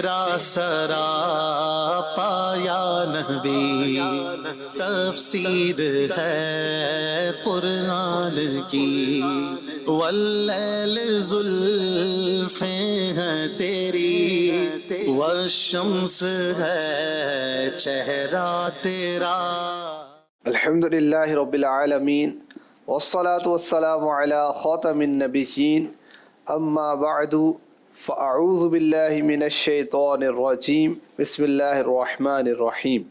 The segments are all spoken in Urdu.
تیرا سراپا یا نبی تفسیر ہے قرآن کی، واللیل زلفیں ہیں تیری، والشمس ہے چہرہ تیرا۔ الحمدللہ رب العالمین، والصلاة والسلام علی خاتم النبیین، اما بعد فاعوذ باللہ من الشیطان الرجیم، بسم اللہ الرحمن الرحیم۔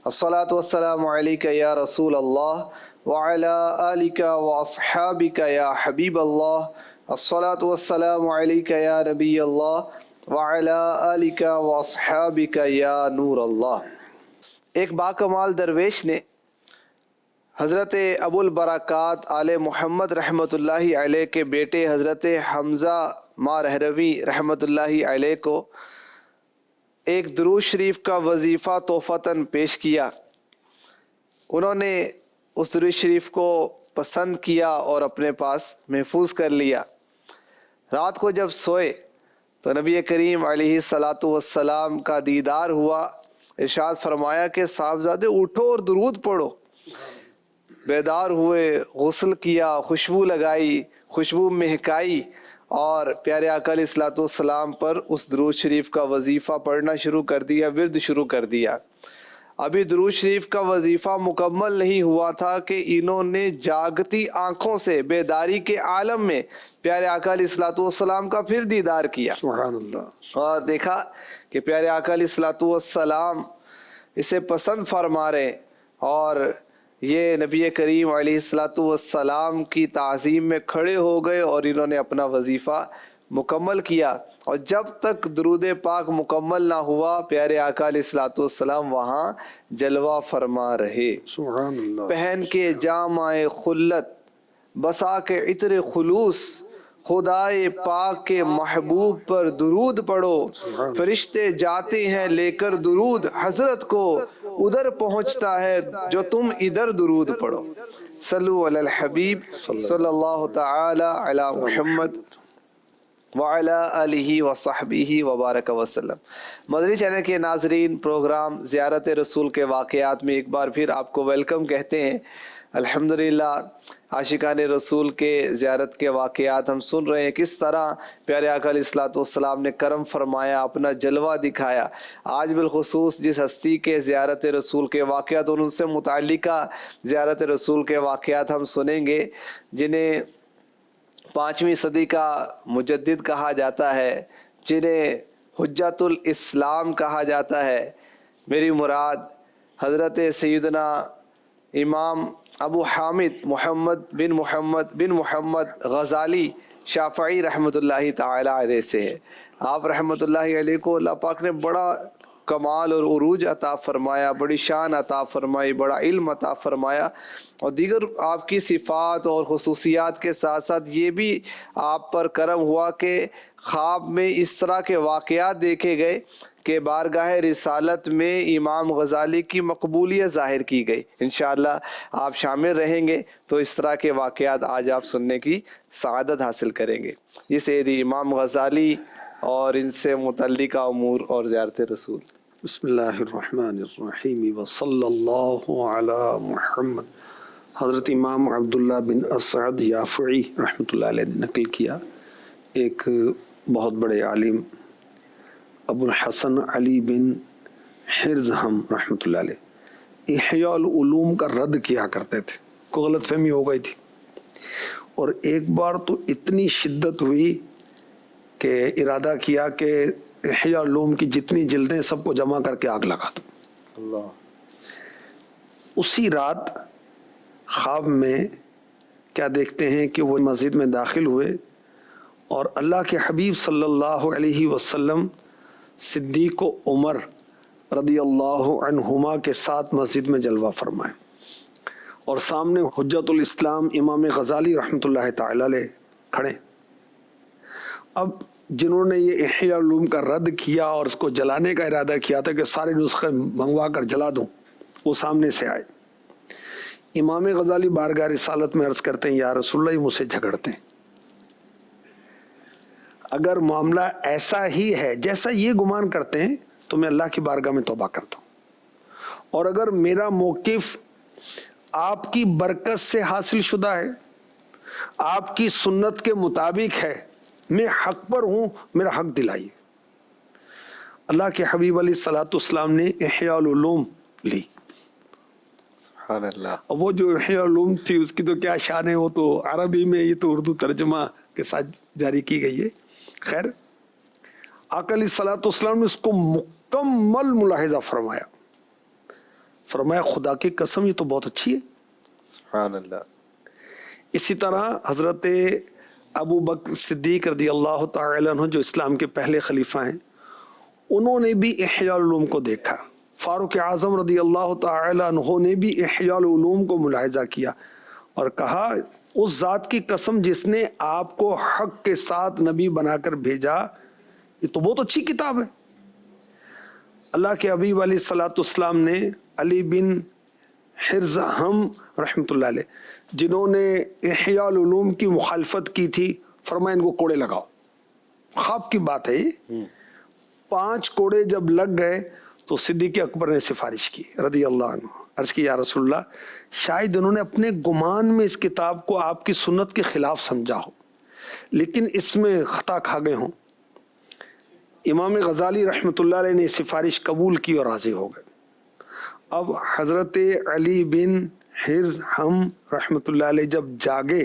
الصلاة والسلام علیک یا رسول اللہ وعلی آلک واصحابک یا حبیب اللہ، الصلاة والسلام علیک یا نبی اللہ وعلی آلک واصحابک یا نور اللہ۔ ایک باکمال درویش نے حضرت ابو البرکات آل محمد رحمۃ اللہ علیہ کے بیٹے حضرت حمزہ مارہروی رحمۃ اللہ علیہ کو ایک درود شریف کا وظیفہ تحفتاً پیش کیا۔ انہوں نے اس درود شریف کو پسند کیا اور اپنے پاس محفوظ کر لیا۔ رات کو جب سوئے تو نبی کریم علیہ الصلاۃ والسلام کا دیدار ہوا۔ ارشاد فرمایا کہ صاحبزادے اٹھو اور درود پڑھو۔ بیدار ہوئے، غسل کیا، خوشبو لگائی، خوشبو مہکائی اور پیارے آقا علیہ الصلوۃ والسلام پر اس درود شریف کا وظیفہ پڑھنا شروع کر دیا، ورد شروع کر دیا۔ ابھی درود شریف کا وظیفہ مکمل نہیں ہوا تھا کہ انہوں نے جاگتی آنکھوں سے بیداری کے عالم میں پیارے آقا علیہ الصلوۃ والسلام کا پھر دیدار کیا، سبحان اللہ، اور دیکھا کہ پیارے آقا علیہ الصلوۃ والسلام اسے پسند فرما رہے اور یہ نبی کریم علیہ الصلوۃ والسلام کی تعظیم میں کھڑے ہو گئے اور انہوں نے اپنا وظیفہ مکمل کیا۔ اور جب تک درود پاک مکمل نہ ہوا پیارے آقا علیہ الصلوۃ والسلام وہاں جلوہ فرما رہے۔ سبحان اللہ۔ پہن کے جامہ خلت، بسا کے عطر خلوص، خدائے پاک کے محبوب پر درود پڑھو، فرشتے جاتے ہیں لے کر درود حضرت کو، ادھر پہنچتا ہے جو تم ادھر درود پڑھو۔ صلو علی الحبیب صلی اللہ تعالی علی محمد وعلی آلہ وصحبہ وبارک وسلم۔ مدنی چینل کے ناظرین، پروگرام زیارت رسول کے واقعات میں ایک بار پھر آپ کو ویلکم کہتے ہیں۔ الحمدللہ عاشقان رسول کے زیارت کے واقعات ہم سن رہے ہیں، کس طرح پیارے آقا علیہ الصلوۃ والسلام نے کرم فرمایا، اپنا جلوہ دکھایا۔ آج بالخصوص جس ہستی کے زیارت رسول کے واقعات اور ان سے متعلقہ زیارت رسول کے واقعات ہم سنیں گے، جنہیں 5ویں صدی کا مجدد کہا جاتا ہے، جنہیں حجت الاسلام کہا جاتا ہے۔ میری مراد حضرت سیدنا امام ابو حامد محمد بن محمد غزالی شافعی رحمۃ اللہ تعالی علیہ سے ہے۔ آپ رحمۃ اللہ علیہ کو اللہ پاک نے بڑا کمال اور عروج عطا فرمایا، بڑی شان عطا فرمائی، بڑا علم عطا فرمایا، اور دیگر آپ کی صفات اور خصوصیات کے ساتھ ساتھ یہ بھی آپ پر کرم ہوا کہ خواب میں اس طرح کے واقعات دیکھے گئے کہ بارگاہ رسالت میں امام غزالی کی مقبولیت ظاہر کی گئی۔ انشاءاللہ آپ شامل رہیں گے تو اس طرح کے واقعات آج آپ سننے کی سعادت حاصل کریں گے۔ یہ سیدی امام غزالی اور ان سے متعلقہ امور اور زیارت رسول۔ بسم اللہ الرحمن الرحیم وصلی اللہ علی محمد۔ حضرت امام عبداللہ بن اسعد یافعی رحمۃ اللہ علیہ نے نقل کیا، ایک بہت بڑے عالم ابو الحسن علی بن حرزہم رحمۃ اللہ علیہ احیاء العلوم کا رد کیا کرتے تھے، کو غلط فہمی ہو گئی تھی، اور ایک بار تو اتنی شدت ہوئی کہ ارادہ کیا کہ احیاء العلوم کی جتنی جلدیں سب کو جمع کر کے آگ لگا دو۔ اللہ۔ اسی رات خواب میں کیا دیکھتے ہیں کہ وہ مسجد میں داخل ہوئے اور اللہ کے حبیب صلی اللہ علیہ وسلم صدیق و عمر رضی اللہ عنہما کے ساتھ مسجد میں جلوہ فرمائے، اور سامنے حجت الاسلام امام غزالی رحمۃ اللہ تعالی علیہ کھڑے۔ اب جنہوں نے یہ احیاء العلوم کا رد کیا اور اس کو جلانے کا ارادہ کیا تھا کہ سارے نسخے منگوا کر جلا دوں، وہ سامنے سے آئے۔ امام غزالی بارگاہ رسالت میں عرض کرتے ہیں، یا رسول اللہ، یہ مجھ سے جھگڑتے ہیں۔ اگر معاملہ ایسا ہی ہے جیسا یہ گمان کرتے ہیں تو میں اللہ کی بارگاہ میں توبہ کرتا ہوں، اور اگر میرا موقف آپ کی برکت سے حاصل شدہ ہے، آپ کی سنت کے مطابق ہے، میں حق پر ہوں، میرا حق دلائیے۔ اللہ کے حبیب علیہ الصلوۃ والسلام نے احیاء العلوم لی، سبحان اللہ۔ اور وہ جو احیاء العلوم تھی اس کی تو کیا شان ہے، وہ تو عربی میں، یہ تو اردو ترجمہ کے ساتھ جاری کی گئی ہے۔ خیر، آقا علیہ الصلوۃ والسلام نے اس کو مکمل ملاحظہ فرمایا، فرمایا خدا کی قسم یہ تو بہت اچھی ہے۔ سبحان اللہ۔ اسی طرح حضرت ابو بکر صدیق رضی اللہ تعالی عنہ جو اسلام کے پہلے خلیفہ ہیں، انہوں نے بھی احیاء العلوم کو دیکھا۔ فاروق اعظم رضی اللہ تعالی عنہ نے بھی احیاء العلوم کو ملاحظہ کیا اور کہا اس ذات کی قسم جس نے آپ کو حق کے ساتھ نبی بنا کر بھیجا، یہ تو بہت اچھی کتاب ہے۔ اللہ کے حبیب علیہ الصلوۃ والسلام نے علی بن حرزہم رحمۃ اللہ علیہ، جنہوں نے احیاء العلوم کی مخالفت کی تھی، فرمایا ان کو کوڑے لگاؤ۔ خواب کی بات ہے یہ۔ 5 کوڑے جب لگ گئے تو صدیق اکبر نے سفارش کی رضی اللہ عنہ، عرض کی یا رسول اللہ، شاید انہوں نے اپنے گمان میں اس کتاب کو آپ کی سنت کے خلاف سمجھا ہو، لیکن اس میں خطا کھا گئے ہوں۔ امام غزالی رحمۃ اللہ علیہ نے سفارش قبول کی اور راضی ہو گئے۔ اب حضرت علی بن حرزہم رحمۃ اللہ علیہ جب جاگے،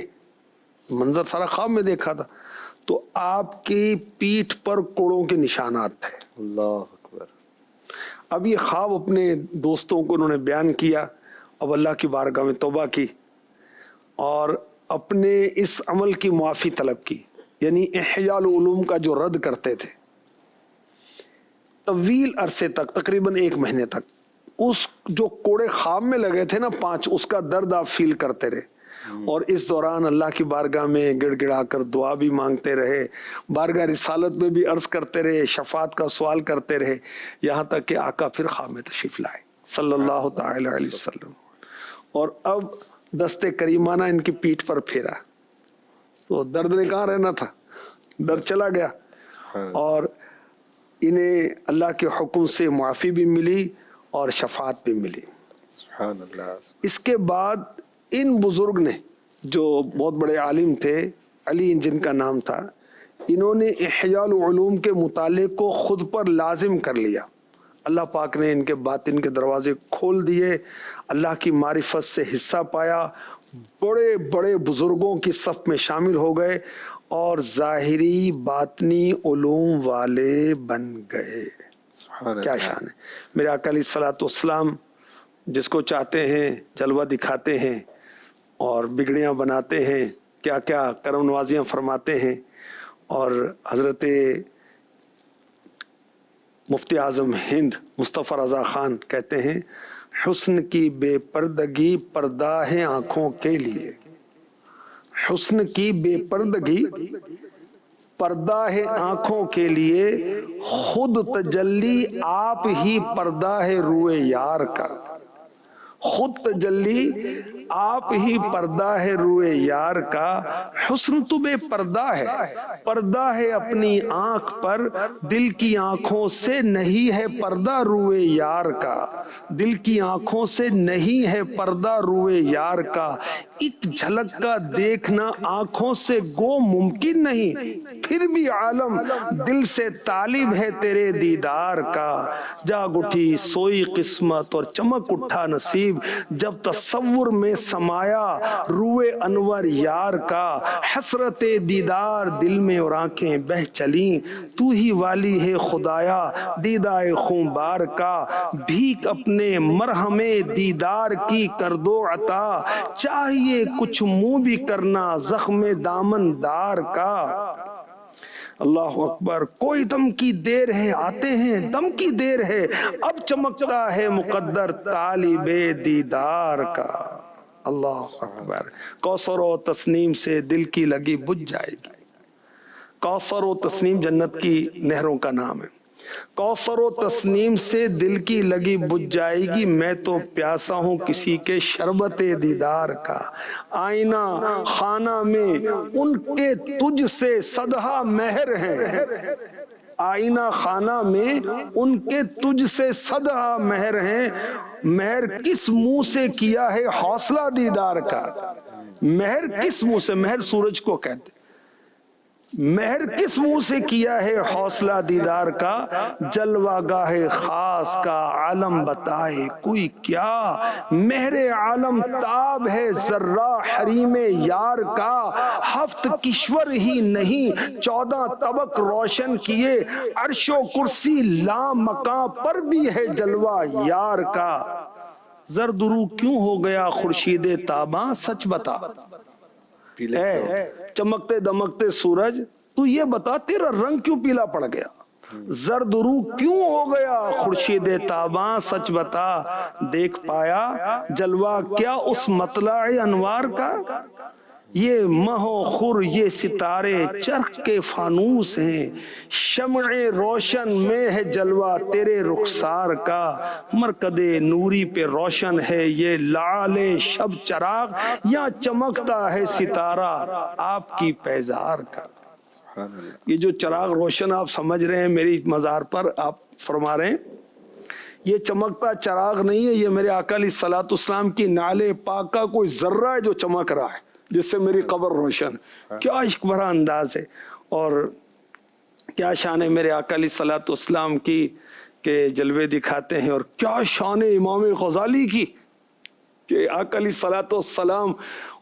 منظر سارا خواب میں دیکھا تھا، تو آپ کی پیٹھ پر کوڑوں کے نشانات تھے۔ اللہ اکبر۔ اب یہ خواب اپنے دوستوں کو انہوں نے بیان کیا، اب اللہ کی بارگاہ میں توبہ کی اور اپنے اس عمل کی معافی طلب کی، یعنی احیاء العلوم کا جو رد کرتے تھے، طویل عرصے تک، تقریباً 1 مہینے تک، اس جو کوڑے خواب میں لگے تھے نا 5، اس کا درد آپ فیل کرتے رہے، اور اس دوران اللہ کی بارگاہ میں گڑ گڑا کر دعا بھی مانگتے رہے، بارگاہ رسالت میں بھی عرض کرتے رہے، شفاعت کا سوال کرتے رہے، یہاں تک کہ آقا پھر خواب میں تشریف لائے صلی اللہ تعالی علیہ وسلم، اور اب دست کریمانہ ان کی پیٹھ پر پھیرا، تو درد نے کہاں رہنا تھا، درد چلا گیا، اور انہیں اللہ کے حکم سے معافی بھی ملی اور شفاعت بھی ملی۔ سبحان اللہ۔ اس کے بعد ان بزرگ نے، جو بہت بڑے عالم تھے، علی جن کا نام تھا، انہوں نے احیاء العلوم کے مطالعے کو خود پر لازم کر لیا۔ اللہ پاک نے ان کے باطن کے دروازے کھول دیے، اللہ کی معرفت سے حصہ پایا، بڑے بڑے بزرگوں کی صف میں شامل ہو گئے اور ظاہری باطنی علوم والے بن گئے۔ کیا شان ہے میرے آقا علیہ الصلوۃ والسلام، جس کو چاہتے ہیں جلوہ دکھاتے ہیں اور بگڑیاں بناتے ہیں، کیا کیا کرم نوازیاں فرماتے ہیں۔ اور حضرت مفتی اعظم ہند مصطفیٰ رضا خان کہتے ہیں، حسن کی بے پردگی پردہ ہے آنکھوں کے لیے، حسن کی بے پردگی پردہ ہے آنکھوں کے لیے، خود تجلی آپ ہی پردہ ہے روئے یار کا، خود تجلی آپ ہی پردہ ہے روئے یار کا، حسن تو بے پردہ ہے، پردہ ہے اپنی آنکھ پر، دل کی آنکھوں سے نہیں ہے پردہ روئے یار کا، دل کی آنکھوں سے نہیں ہے پردہ روئے یار کا، ایک جھلک کا دیکھنا آنکھوں سے گو ممکن نہیں، پھر بھی عالم دل سے طالب ہے تیرے دیدار کا، جاگ اٹھی سوئی قسمت اور چمک اٹھا نصیب، جب تصور میں سمایا روئے انور یار کا، حسرت دیدار دل میں اور آنکھیں بہ چلیں، تو ہی والی ہے خدایا دیدائے خون بار کا، بھیک اپنے مرہم دیدار کی کر دو عطا، چاہیے کچھ منہ بھی کرنا زخم دامن دار کا۔ اللہ اکبر۔ کوئی دم کی دیر ہے آتے ہیں، دم کی دیر ہے اب چمکتا ہے مقدر طالب دیدار کا۔ اللہ اکبر۔ کوثر و تسنیم سے دل کی لگی بجھ جائے گی۔ کوثر و تسنیم جنت کی نہروں کا نام ہے۔ کوثر و تسنیم سے دل کی لگی بجھ جائے گی، میں تو پیاسا ہوں کسی کے شربت دیدار کا، آئینہ خانہ میں ان کے تجھ سے صدہا مہر ہیں، آئینہ خانہ میں ان کے تجھ سے صدہا مہر ہیں، مہر کس منہ سے کیا ہے حوصلہ دیدار کا، مہر کس منہ سے، مہر سورج کو کہتے، مہر کس منہ سے کیا ہے حوصلہ دیدار کا، جلوہ گاہ خاص کا عالم بتائے کوئی کیا، مہر عالم تاب ہے ذرہ حریم یار کا، ہفت کشور ہی نہیں 14 طبق روشن کیے، عرش و کرسی لام مکاں پر بھی ہے جلوہ یار کا، زرد رو کیوں ہو گیا خورشید تاباں سچ بتا، اے چمکتے دمکتے سورج تو یہ بتا تیرا رنگ کیوں پیلا پڑ گیا، زرد رو کیوں ہو گیا خورشید تاباں سچ بتا، دیکھ پایا جلوہ کیا اس مطلع انوار کا، یہ مہ و خور یہ ستارے چرخ کے فانوس ہیں، شمع روشن میں ہے جلوہ تیرے رخسار کا، مرکد نوری پہ روشن ہے یہ لعل شب چراغ، یا چمکتا ہے ستارہ آپ کی پیزار کا، یہ جو چراغ روشن آپ سمجھ رہے ہیں میری مزار پر، آپ فرما رہے ہیں یہ چمکتا چراغ نہیں ہے، یہ میرے آقا علیہ الصلوۃ والسلام کی نعل پاک کا کوئی ذرہ ہے جو چمک رہا ہے جس سے میری قبر روشن، کیا عشق بھرا انداز ہے، اور کیا شان ہے میرے آقا علیہ الصلوۃ والسلام کی کہ جلوے دکھاتے ہیں، اور کیا شان امام غزالی کی کہ آقا علیہ الصلوۃ والسلام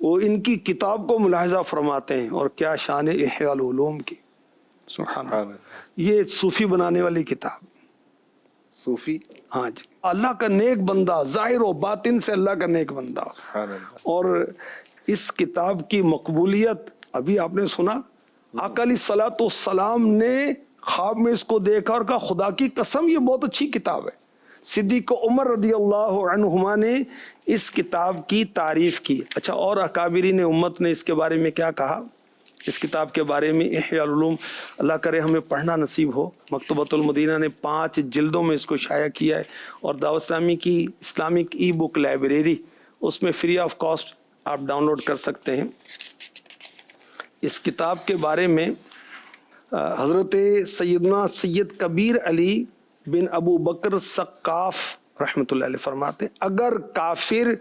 وہ ان کی کتاب کو ملاحظہ فرماتے ہیں، اور کیا شان احیاء العلوم کی، سبحان اللہ، یہ صوفی بنانے والی کتاب، صوفی، ہاں جی، اللہ کا نیک بندہ، ظاہر و باطن سے اللہ کا نیک بندہ، اور اس کتاب کی مقبولیت ابھی آپ نے سنا، آقا علیہ الصلوۃ والسلام نے خواب میں اس کو دیکھا اور کہا خدا کی قسم یہ بہت اچھی کتاب ہے، صدیق عمر رضی اللہ عنہما نے اس کتاب کی تعریف کی، اچھا اور اکابرین امت نے اس کے بارے میں کیا کہا، اس کتاب کے بارے میں احیاء العلوم اللہ کرے ہمیں پڑھنا نصیب ہو، مکتبۃ المدینہ نے 5 جلدوں میں اس کو شائع کیا ہے، اور دعوت اسلامی کی اسلامک ای بک لائبریری اس میں فری آف کاسٹ آپ ڈاؤن لوڈ کر سکتے ہیں۔ اس کتاب کے بارے میں حضرت سیدنا سید کبیر علی بن ابو بکر سقاف رحمۃ اللہ علیہ فرماتے ہیں اگر کافر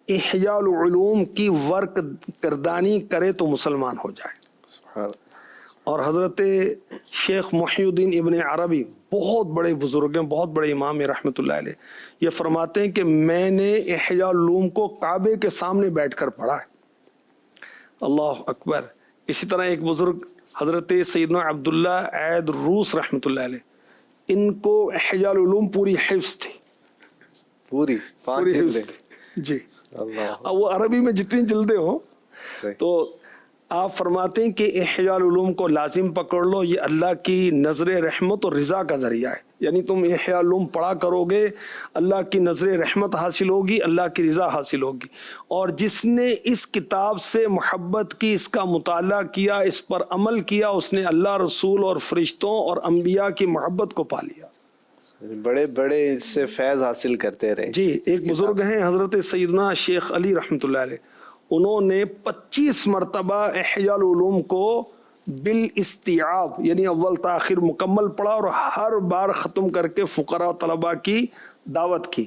احیاء العلوم کی ورق گردانی کرے تو مسلمان ہو جائے، اور حضرت شیخ محی الدین ابن عربی بہت بڑے بزرگ ہیں، بہت بڑے امام ہیں رحمۃ اللہ علیہ، یہ فرماتے ہیں کہ میں نے احیاء العلوم کو کعبے کے سامنے بیٹھ کر پڑھا ہے، اللہ اکبر۔ اسی طرح ایک بزرگ حضرت سیدنا عبداللہ عید روس رحمۃ اللہ علیہ، ان کو احیاء العلوم پوری حفظ تھی، پوری حفظ تھی جی، اب وہ عربی میں جتنی جلدیں ہوں، تو آپ فرماتے ہیں کہ احیاء العلوم کو لازم پکڑ لو، یہ اللہ کی نظر رحمت اور رضا کا ذریعہ ہے، یعنی تم احیاء العلوم پڑھا کرو گے اللہ کی نظر رحمت حاصل ہوگی، اللہ کی رضا حاصل ہوگی، اور جس نے اس کتاب سے محبت کی، اس کا مطالعہ کیا، اس پر عمل کیا، اس نے اللہ رسول اور فرشتوں اور انبیاء کی محبت کو پا لیا، بڑے بڑے اس سے فیض حاصل کرتے رہے جی۔ ایک بزرگ ہیں حضرت سیدنا شیخ علی رحمۃ اللہ علیہ، انہوں نے 25 مرتبہ احیاء العلوم کو بالاستیعاب یعنی اول تاخیر مکمل پڑھا، اور ہر بار ختم کر کے فقراء و طلباء کی دعوت کی۔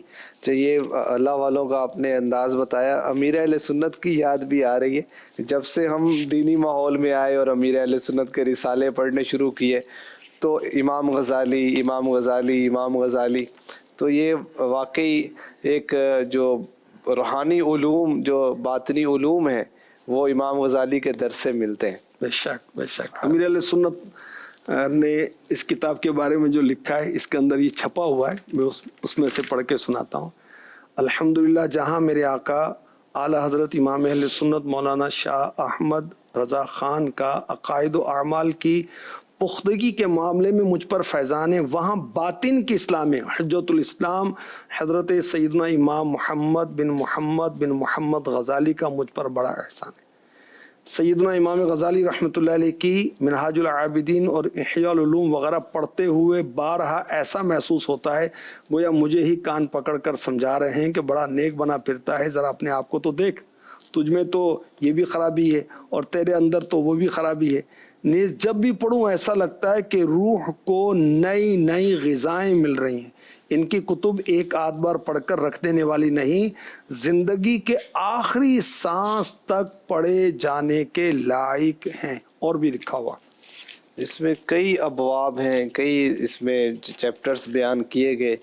یہ اللہ والوں کا آپ نے انداز بتایا، امیر اہل سنت کی یاد بھی آ رہی ہے، جب سے ہم دینی ماحول میں آئے اور امیر اہل سنت کے رسالے پڑھنے شروع کیے تو امام غزالی امام غزالی امام غزالی، تو یہ واقعی ایک جو روحانی علوم جو باطنی علوم ہیں وہ امام غزالی کے درس سے ملتے ہیں۔ بے شک بے شک، امیر علیہ سنت نے اس کتاب کے بارے میں جو لکھا ہے، اس کے اندر یہ چھپا ہوا ہے، میں اس میں سے پڑھ کے سناتا ہوں۔ الحمدللہ جہاں میرے آقا اعلیٰ حضرت امام اہل سنت مولانا شاہ احمد رضا خان کا عقائد و اعمال کی پختگی کے معاملے میں مجھ پر فیضان ہے، وہاں باطن کی اسلام ہے، حجت الاسلام حضرت سیدنا امام محمد بن محمد غزالی کا مجھ پر بڑا احسان ہے۔ سیدنا امام غزالی رحمۃ اللہ علیہ کی منہاج العابدین اور احیاء العلوم وغیرہ پڑھتے ہوئے بارہا ایسا محسوس ہوتا ہے گویا مجھے ہی کان پکڑ کر سمجھا رہے ہیں کہ بڑا نیک بنا پھرتا ہے، ذرا اپنے آپ کو تو دیکھ، تجھ میں تو یہ بھی خرابی ہے اور تیرے اندر تو وہ بھی خرابی ہے۔ نیز جب بھی پڑھوں ایسا لگتا ہے کہ روح کو نئی نئی غذائیں مل رہی ہیں۔ ان کی کتب ایک آدھ بار پڑھ کر رکھ دینے والی نہیں، زندگی کے آخری سانس تک پڑھے جانے کے لائق ہیں۔ اور بھی لکھا ہوا اس میں کئی ابواب ہیں، کئی اس میں چیپٹرز بیان کیے گئے،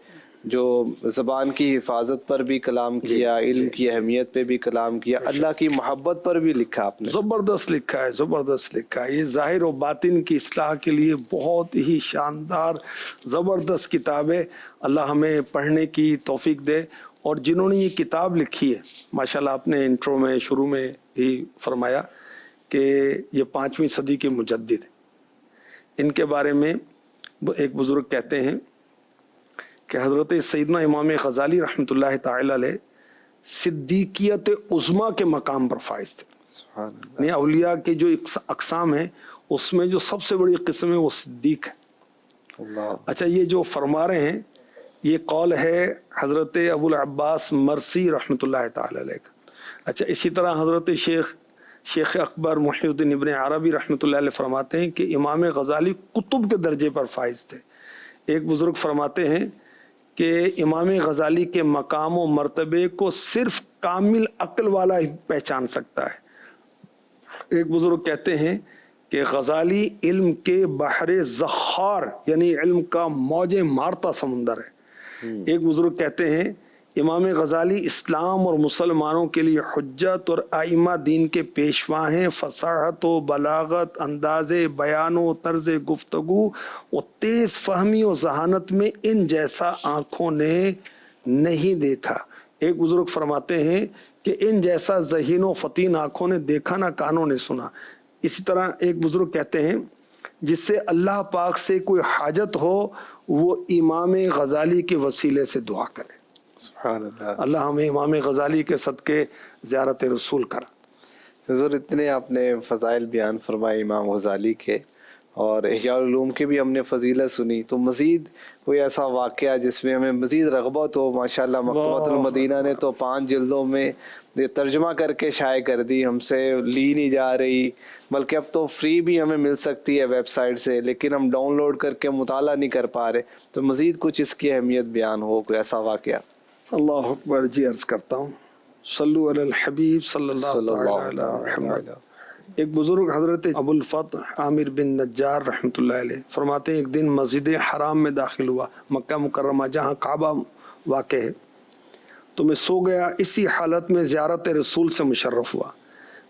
جو زبان کی حفاظت پر بھی کلام کیا، علم کی اہمیت پہ بھی کلام کیا، اللہ کی محبت پر بھی لکھا آپ نے۔ زبردست لکھا ہے، زبردست لکھا ہے۔ یہ ظاہر و باطن کی اصلاح کے لیے بہت ہی شاندار زبردست کتاب ہے۔ اللہ ہمیں پڑھنے کی توفیق دے۔ اور جنہوں نے یہ کتاب لکھی ہے، ماشاءاللہ آپ نے انٹرو میں شروع میں ہی فرمایا کہ یہ 5ویں صدی کے مجدد ہیں۔ ان کے بارے میں ایک بزرگ کہتے ہیں کہ حضرت سیدنا امام غزالی رحمۃ اللہ تعالی علیہ صدیقیت عظمیٰ کے مقام پر فائز تھے۔ سبحان اللہ۔ یعنی اولیاء کے جو اقسام ہیں اس میں جو سب سے بڑی قسم ہے وہ صدیق ہے۔ اللہ۔ اچھا، یہ جو فرما رہے ہیں یہ قول ہے حضرت ابو العباس مرسی رحمۃ اللہ تعالی علیہ کا۔ اچھا، اسی طرح حضرت شیخ اکبر محی الدین ابن عربی رحمۃ اللہ علیہ فرماتے ہیں کہ امام غزالی کتب کے درجے پر فائز تھے۔ ایک بزرگ فرماتے ہیں کہ امام غزالی کے مقام و مرتبے کو صرف کامل عقل والا ہی پہچان سکتا ہے۔ ایک بزرگ کہتے ہیں کہ غزالی علم کے بحر زخار یعنی علم کا موجیں مارتا سمندر ہے۔ ایک بزرگ کہتے ہیں امام غزالی اسلام اور مسلمانوں کے لیے حجت اور ائمہ دین کے پیشوا ہیں۔ فصاحت و بلاغت، انداز بیان و طرز گفتگو و تیز فہمی و ذہانت میں ان جیسا آنکھوں نے نہیں دیکھا۔ ایک بزرگ فرماتے ہیں کہ ان جیسا ذہین و فطین آنکھوں نے دیکھا نہ کانوں نے سنا۔ اسی طرح ایک بزرگ کہتے ہیں جس سے اللہ پاک سے کوئی حاجت ہو وہ امام غزالی کے وسیلے سے دعا کرے۔ سبحان اللہ۔ اللہ ہمیں امام غزالی کے صدقے زیارت رسول کرا۔ حضور اتنے آپ نے فضائل بیان فرمائے امام غزالی کے، اور احیاء العلوم کی بھی ہم نے فضیلت سنی، تو مزید کوئی ایسا واقعہ جس میں ہمیں مزید رغبت ہو؟ ماشاءاللہ مکتبۃ المدینہ نے تو 5 جلدوں میں یہ ترجمہ کر کے شائع کر دی، ہم سے لی نہیں جا رہی، بلکہ اب تو فری بھی ہمیں مل سکتی ہے ویب سائٹ سے، لیکن ہم ڈاؤن لوڈ کر کے مطالعہ نہیں کر پا رہے۔ تو مزید کچھ اس کی اہمیت بیان ہو، کوئی ایسا واقعہ؟ اللہ اکبر۔ جی عرض کرتا ہوں، صلو علی الحبیب صلی اللہ تعالی علی محمد۔ ایک بزرگ حضرت ابو الفتح عامر بن نجار رحمۃ اللہ علیہ فرماتے ہیں ایک دن مسجد حرام میں داخل ہوا، مکہ مکرمہ جہاں کعبہ واقع ہے، تو میں سو گیا۔ اسی حالت میں زیارت رسول سے مشرف ہوا۔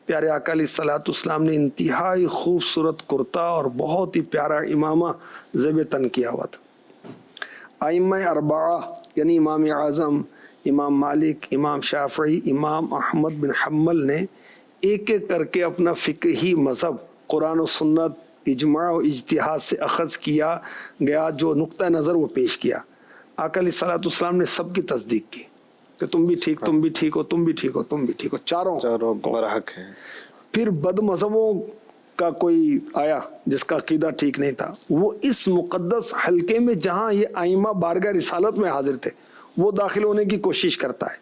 پیارے آقا علیہ الصلوۃ والسلام نے انتہائی خوبصورت کرتا اور بہت ہی پیارا امامہ زیب تن کیا ہوا تھا۔ ائمہ اربعہ یعنی امام اعظم، امام مالک، امام شافعی، امام احمد بن حنبل نے ایک ایک کر کے اپنا فقہی مذہب قرآن و سنت، اجماع و اجتہاد سے اخذ کیا گیا جو نقطہ نظر وہ پیش کیا۔ آقا علیہ الصلوۃ والسلام نے سب کی تصدیق کی کہ تم بھی ٹھیک، تم بھی ٹھیک ہو، تم بھی ٹھیک ہو، تم بھی ٹھیک ہو، چاروں برحق ہیں۔ پھر بد مذہبوں کا کوئی آیا جس کا عقیدہ ٹھیک نہیں تھا، وہ اس مقدس حلقے میں جہاں یہ ائمہ بارگاہ رسالت میں حاضر تھے وہ داخل ہونے کی کوشش کرتا ہے۔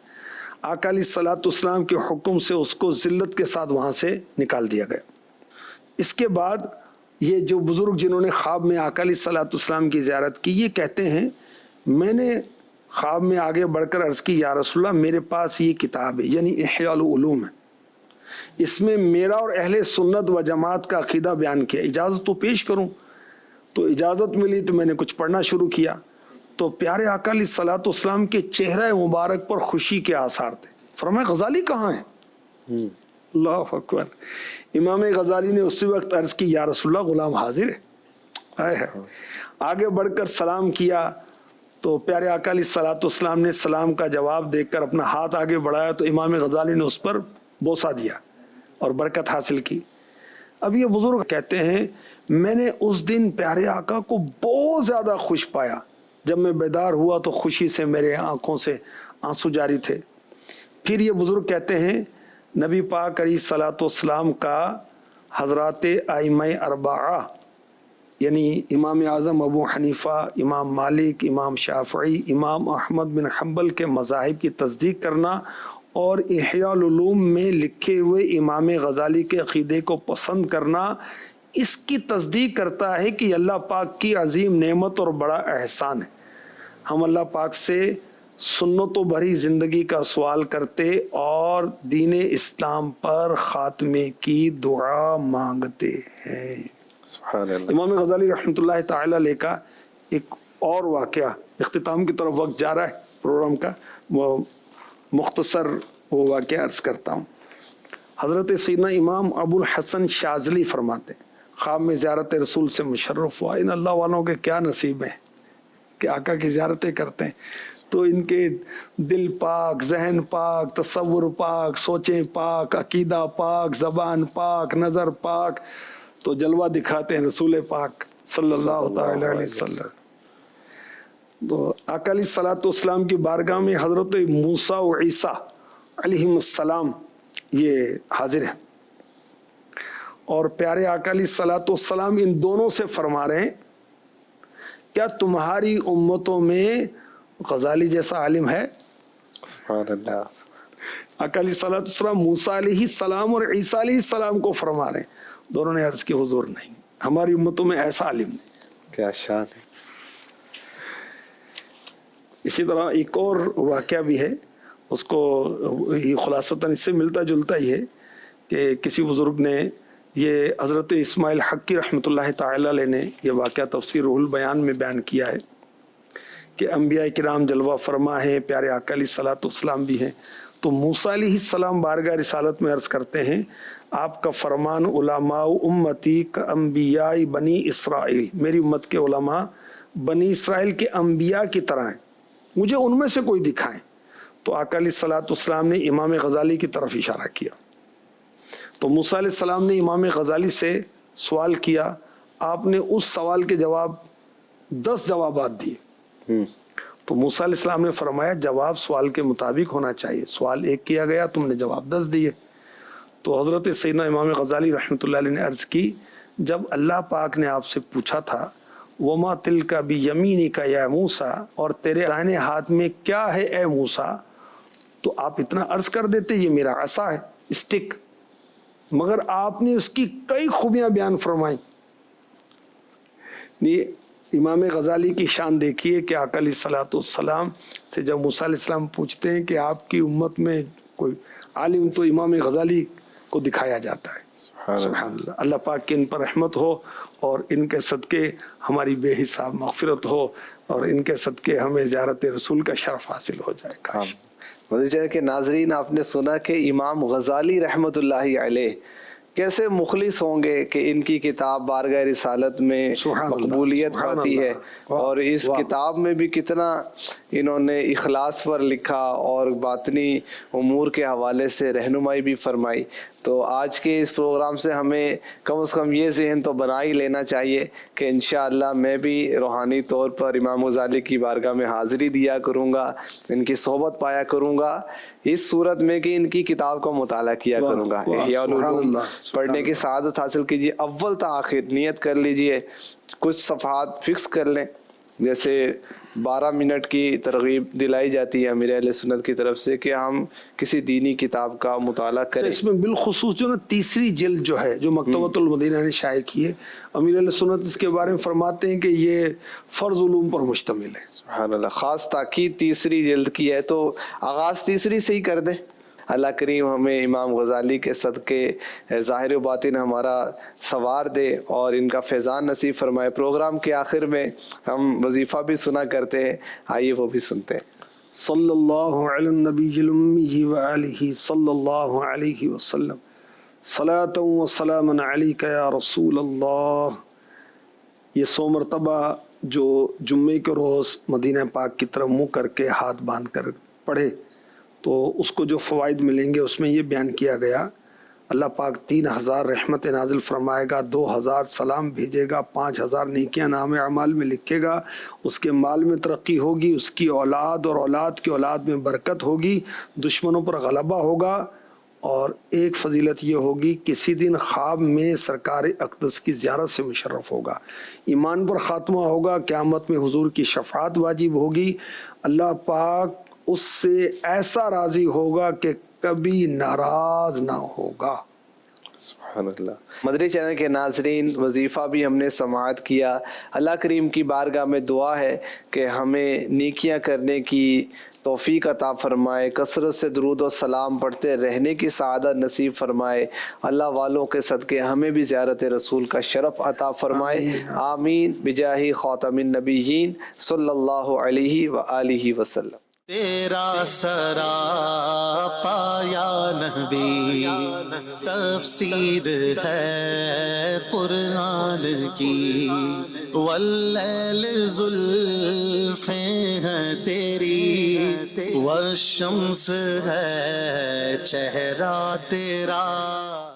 آقا علیہ الصلوۃ والسلام کے حکم سے اس کو ذلت کے ساتھ وہاں سے نکال دیا گیا۔ اس کے بعد یہ جو بزرگ جنہوں نے خواب میں آقا علیہ الصلوۃ والسلام کی زیارت کی، یہ کہتے ہیں میں نے خواب میں آگے بڑھ کر عرض کی یا رسول اللہ میرے پاس یہ کتاب ہے یعنی احیاء العلوم ہے، اس میں میرا اور اہل سنت و جماعت کا عقیدہ بیان کیا، اجازت تو پیش کروں؟ تو اجازت ملی تو میں نے کچھ پڑھنا شروع کیا، تو پیارے آقا علیہ الصلوۃ والسلام کے چہرہ مبارک پر خوشی کے آثار تھے۔ فرمایا غزالی کہاں ہے؟ اللہ اکبر۔ امام غزالی نے اسی وقت عرض کی یا رسول اللہ غلام حاضر ہے۔ آگے بڑھ کر سلام کیا تو پیارے آقا علیہ الصلوۃ والسلام نے سلام کا جواب دے کر اپنا ہاتھ آگے بڑھایا تو امام غزالی نے اس پر بوسہ دیا اور برکت حاصل کی۔ اب یہ بزرگ کہتے ہیں میں نے اس دن پیارے آقا کو بہت زیادہ خوش پایا، جب میں بیدار ہوا تو خوشی سے میرے آنکھوں سے آنسو جاری تھے۔ پھر یہ بزرگ کہتے ہیں نبی پاک علیہ الصلوۃ والسلام کا حضرات ائمہ اربعہ یعنی امام اعظم ابو حنیفہ، امام مالک، امام شافعی، امام احمد بن حنبل کے مذاہب کی تصدیق کرنا اور احیاء العلوم میں لکھے ہوئے امام غزالی کے عقیدے کو پسند کرنا اس کی تصدیق کرتا ہے کہ اللہ پاک کی عظیم نعمت اور بڑا احسان ہے۔ ہم اللہ پاک سے سنتوں بھری زندگی کا سوال کرتے اور دین اسلام پر خاتمے کی دعا مانگتے ہیں۔ سبحان اللہ۔ امام غزالی رحمۃ اللہ تعالی علیہ کا ایک اور واقعہ، اختتام کی طرف وقت جا رہا ہے پروگرام کا، وہ مختصر وہ واقعہ عرض کرتا ہوں۔ حضرت سیدنا امام ابو الحسن شاذلی فرماتے ہیں خواب میں زیارت رسول سے مشرف ہوا۔ ان اللہ والوں کے کیا نصیب ہیں کہ آقا کی زیارتیں کرتے ہیں، تو ان کے دل پاک، ذہن پاک، تصور پاک، سوچیں پاک، عقیدہ پاک، زبان پاک، نظر پاک، تو جلوہ دکھاتے ہیں رسول پاک صلی اللہ تعالی علیہ وسلم۔ تو آقا علیہ الصلوۃ والسلام کی بارگاہ میں حضرت موسیٰ و عیسیٰ علیہم السلام یہ حاضر ہیں، اور پیارے آقا علیہ الصلوۃ والسلام ان دونوں سے فرما رہے ہیں کیا تمہاری امتوں میں غزالی جیسا عالم ہے؟ سبحان اللہ۔ آقا علیہ الصلوۃ والسلام موسیٰ علیہ السلام اور عیسیٰ علیہ السلام کو فرما رہے ہیں۔ دونوں نے عرض کی حضور نہیں، ہماری امتوں میں ایسا عالم نہیں۔ کیا شان ہے۔ اسی طرح ایک اور واقعہ بھی ہے، اس کو خلاصتاً اس سے ملتا جلتا ہی ہے کہ کسی بزرگ نے یہ حضرت اسماعیل حقی رحمۃ اللہ تعالی علیہ نے یہ واقعہ تفسیر روح البیان میں بیان کیا ہے کہ انبیاء کرام جلوہ فرما ہیں، پیارے آقا علیہ الصلوۃ والسلام بھی ہیں۔ تو موسیٰ علیہ السلام بارگاہ رسالت میں عرض کرتے ہیں آپ کا فرمان علماء امتی کا انبیاء بنی اسرائیل، میری امت کے علماء بنی اسرائیل کے انبیاء کی طرح ہیں، مجھے ان میں سے کوئی دکھائیں۔ تو آقا علیہ الصلوۃ والسلام نے امام غزالی کی طرف اشارہ کیا، تو موسیٰ علیہ السلام نے امام غزالی سے سوال کیا، آپ نے اس سوال کے جواب 10 جوابات دیے۔ تو موسیٰ علیہ السلام نے فرمایا جواب سوال کے مطابق ہونا چاہیے، سوال ایک کیا گیا، تم نے جواب 10 دیے۔ تو حضرت سیدنا امام غزالی رحمۃ اللہ علیہ نے عرض کی جب اللہ پاک نے آپ سے پوچھا تھا وما تلک بیمینک یا موسیٰ، اور تیرے دائنے ہاتھ میں کیا ہے اے موسیٰ، تو آپ اتنا عرض کر دیتے یہ میرا عصا ہے، اسٹک، مگر آپ نے اس کی کئی خوبیاں بیان فرمائیں۔ امام غزالی کی شان دیکھیے کہ آقا علیہ الصلوۃ والسلام سے جب موسیٰ علیہ السلام پوچھتے ہیں کہ آپ کی امت میں کوئی عالم، تو امام غزالی کو دکھایا جاتا ہے۔ سبحان اللہ۔ اللہ پاک کی ان پر رحمت ہو اور ان کے صدقے ہماری بے حساب مغفرت ہو اور ان کے صدقے ہمیں زیارت رسول کا شرف حاصل ہو جائے۔ کاش مدنی کے ناظرین، آپ نے سنا کہ امام غزالی رحمۃ اللہ علیہ کیسے مخلص ہوں گے کہ ان کی کتاب بارگاہ رسالت میں مقبولیت پاتی ہے، اور اس کتاب میں بھی کتنا انہوں نے اخلاص پر لکھا اور باطنی امور کے حوالے سے رہنمائی بھی فرمائی۔ تو آج کے اس پروگرام سے ہمیں کم از کم یہ ذہن تو بنا ہی لینا چاہیے کہ انشاءاللہ میں بھی روحانی طور پر امام غزالی کی بارگاہ میں حاضری دیا کروں گا، ان کی صحبت پایا کروں گا، اس صورت میں کہ ان کی کتاب کا مطالعہ کیا کروں گا۔ احیاء العلوم پڑھنے کی سعادت حاصل کیجیے، اول تا آخر نیت کر لیجیے، کچھ صفحات فکس کر لیں، جیسے 12 منٹ کی ترغیب دلائی جاتی ہے امیر اہل سنت کی طرف سے کہ ہم کسی دینی کتاب کا مطالعہ کریں۔ اس میں بالخصوص جو نا تیسری جلد جو ہے جو مکتبۃ المدینہ نے شائع کی ہے، امیر اہل سنت اس کے بارے میں فرماتے ہیں کہ یہ فرض علوم پر مشتمل ہے۔ سبحان اللہ، خاص تاکید تیسری جلد کی ہے، تو آغاز تیسری سے ہی کر دیں۔ اللہ کریم ہمیں امام غزالی کے صدقے ظاہر و باطن ہمارا سوار دے اور ان کا فیضان نصیب فرمائے۔ پروگرام کے آخر میں ہم وظیفہ بھی سنا کرتے ہیں، آئیے وہ بھی سنتے ہیں۔ صلی اللہ علی النبی الامی وآلہ صلی اللہ علیہ وسلم، صلاۃ و سلام علیک یا رسول اللہ۔ یہ 100 مرتبہ جو جمعے کے روز مدینہ پاک کی طرف منہ کر کے ہاتھ باندھ کر پڑھے تو اس کو جو فوائد ملیں گے اس میں یہ بیان کیا گیا، اللہ پاک 3000 رحمت نازل فرمائے گا، 2000 سلام بھیجے گا، 5000 نیکیاں نام اعمال میں لکھے گا، اس کے مال میں ترقی ہوگی، اس کی اولاد اور اولاد کی اولاد میں برکت ہوگی، دشمنوں پر غلبہ ہوگا، اور ایک فضیلت یہ ہوگی کسی دن خواب میں سرکار اقدس کی زیارت سے مشرف ہوگا، ایمان پر خاتمہ ہوگا، قیامت میں حضور کی شفاعت واجب ہوگی، اللہ پاک اس سے ایسا راضی ہوگا کہ کبھی ناراض نہ ہوگا۔ سبحان اللہ۔ مدنی چینل کے ناظرین، وظیفہ بھی ہم نے سماعت کیا۔ اللہ کریم کی بارگاہ میں دعا ہے کہ ہمیں نیکیاں کرنے کی توفیق عطا فرمائے، کثرت سے درود و سلام پڑھتے رہنے کی سعادت نصیب فرمائے، اللہ والوں کے صدقے ہمیں بھی زیارت رسول کا شرف عطا فرمائے، آمین بجاہ خاتم النبیین صلی اللہ علیہ وآلہ وسلم۔ تیرا سراپا یا نبی تفسیر ہے قرآن کی، واللیل زلفیں ہیں تیری، والشمس ہے چہرہ تیرا۔